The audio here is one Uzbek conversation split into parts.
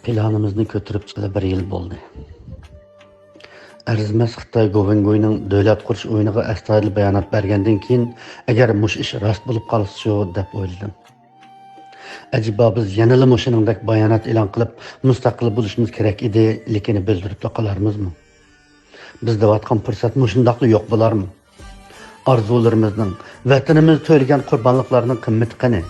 Planimizni ko'tirib chiqib 1 yil bo'ldi. Arzimas Xitoy Govengoyning davlat qurish o'yiniga astoydil bayonot bergandan keyin agar mush ish rost bo'lib qolsa deb o'yladim. Ajiba biz yanada mushiningdek bayonot e'lon qilib mustaqil bo'lishimiz kerak edi, lekin bildirib qolarmizmi? Biz davatgan fursat mushundaqli yo'q bo'larmi? Arzularimizning, vatanimiz to'yilgan qurbonliklarning qimmati qani?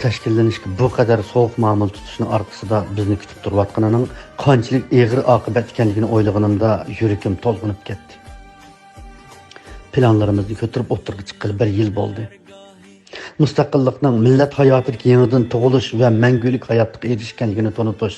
Tashkillanishga bu qadar sovuq ma'mul tutishning orqasida bizni kutib turayotganining qanchalik og'ir oqibat ekanligini o'ylaganimda yuragim to'lg'inib ketdi. Planlarimizni ko'tirib o'tirib chiqqali 1 yil bo'ldi. Mustaqillikning millat hayotiga yangidan tug'ilish va mangulik hayotga erishganligini tanitish,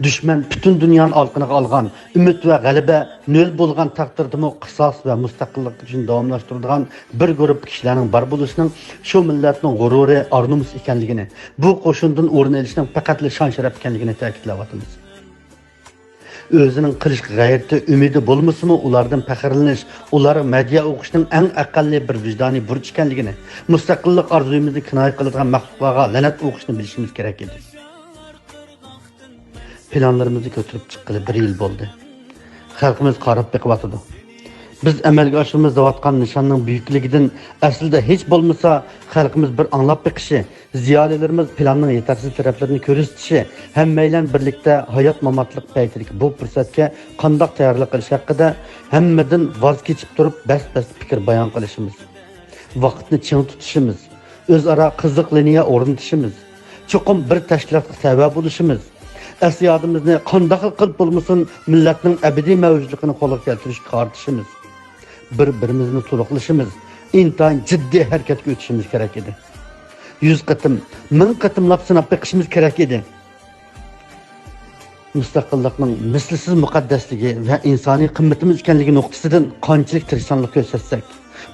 dushman butun dunyoni olqiniga olgan, umid va g'alaba nol bo'lgan taqdirdami qisos va mustaqillik uchun davomlashtiradigan bir guruh kishilarning bor bo'lishining shu millatning g'ururi, arnumus ekanligini, bu qo'shindan o'rin olishning faqat shon sharaf ekanligini ta'kidlayapmiz. O'zining qilish g'ayrati, umidi bo'lmasimi, ulardan faxrlanish, ular media o'qishning eng aqalli bir vijdoniy burch ekanligini, mustaqillik orzuyimizni kinoya qiladigan maxluqlarga la'nat o'qishni bilishimiz kerak edi. Planlarimizni ko'tirib chiqqali 1 yil bo'ldi. Xalqimiz qarab beqiyotdi. Biz amalga oshirimiz deyotgan nishonning buyukligidan aslida hech bo'lmasa xalqimiz bir anglab beqishi, ziyolilarimiz planning yetarsiz taraflarini ko'rsatishi, hammaylar birlikda hayot mamatlik paytidagi bu fursatga qanday tayyorlik qilish haqida hammadan voz kechib turib bas-bas fikr bayon qilishimiz, vaqtni ching tutishimiz, o'zaro qiziq liniya o'rnatishimiz, chuqur bir tashkilotga sabab bo'lishimiz, asiyodimizni qanday qilib bo'lmasin millatning abadiy mavjudligini qo'lga keltirishga qaratishimiz, bir-birimizni to'liqlashimiz, intayin jiddiy harakatga o'tishimiz kerak edi. 100 qatim, 1000 qatimlab sinab beqishimiz kerak edi. Mustaqillikning mislsiz muqaddasligi va insoniy qimmatimiz ekanligi nuqtasidan qanchalik tirishchanlik ko'rsatsak,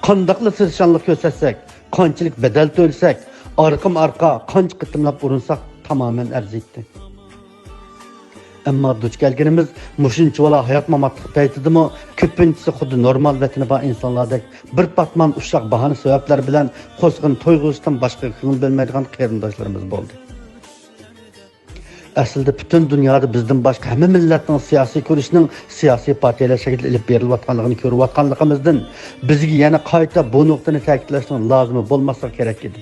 qandaqli tirishchanlik ko'rsatsak, qanchalik badal to'lsak, orqam-orqa qancha qatimlab urinsak tamoman arziydi. Ammo duch kelganimiz mushuncha hayot mamatlik paytidami ko'pinchisi xuddi normal vatani bor insonlardek bir patman ushaq bahona sabablar bilan qo'sqin to'yg'usidan boshqa ko'ngil bo'lmaydigan qarindoshlarimiz bo'ldi. Aslida butun dunyoda bizdan boshqa hamma millatning siyosiy ko'rishning siyosiy partiyalar shaklida ilib berilayotganligini ko'rayotganligimizdan bizga yana qayta bu nuqtani ta'kidlashning lozimi bo'lmasa kerak edi.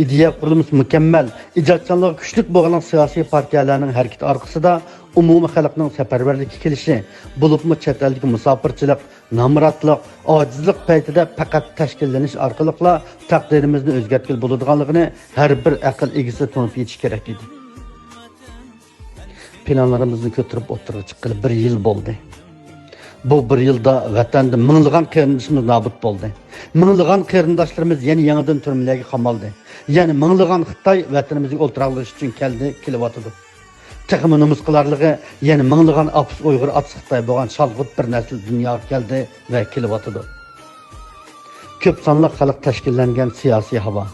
İdeya qurulmuş mükemmel, icatçılığı güçlük bo'lgan siyosiy partiyalarning harakati orqasida umumiy xalqning safarbarlikka kelishi, bo'libmi chet eldagi musofirchilik, nomrodlik, ojizlik paytida faqat tashkillanish orqali taqdirimizni o'zgartirib bo'ladiganligini har bir aql egasi tushunib yetish kerak edi. Planlarimizni ko'tirib o'tirib chiqqali 1 yil bo'ldi. Bu 1 yilda vatanda minglagan qarindoshimiz nobud bo'ldi. Minglagan qarindoshlarimiz yangidan turmalarga qamaldi. Yani minglagan Xitoy vatanimizga o'ltiraqlash uchun kelyapti. Texmi nomus qilarligi, yani minglagan apus Uyg'ur atsi Xitoy bo'lgan shalg'ut bir nasl dunyoga keldi va kelyapti. Ko'p sonli xalq tashkillangan siyosiy havo,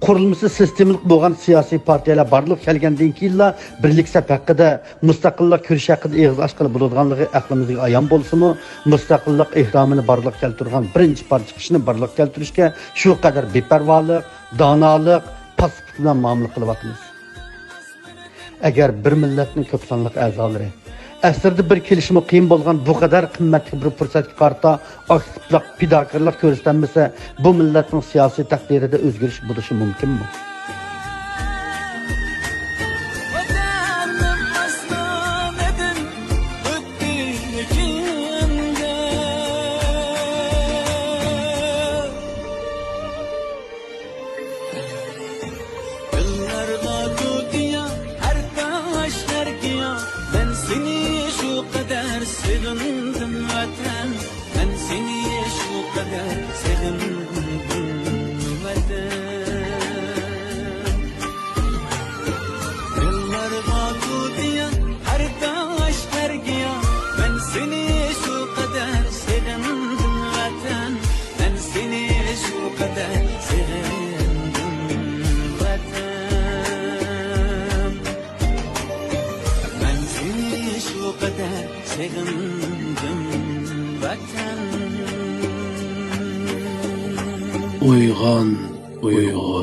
qurilmasi sistemlik bo'lgan siyosiy partiyalar barliq kelgandan keyinla birlik saf haqida, mustaqillik kurish haqida eg'iz ochqili bo'ladiganligi aqlimizga ayon bo'lsa-mu, mustaqillik ehromini barliq keltirgan birinchi parcha kishini barliq keltirishga shu qadar beparvolik, donolik, pasiflik bilan muomala qilyapmiz. Agar bir millatning ko'p sonli a'zolari asrda bir kelishimi qiyin bo'lgan bu qadar qimmatli bir fursatga qarata aktivlik, fidokorlik ko'rsatilmasa, bu millatning siyosiy taqdirida o'zgarish bo'lishi mumkinmi? Uyg'on, uyg'on.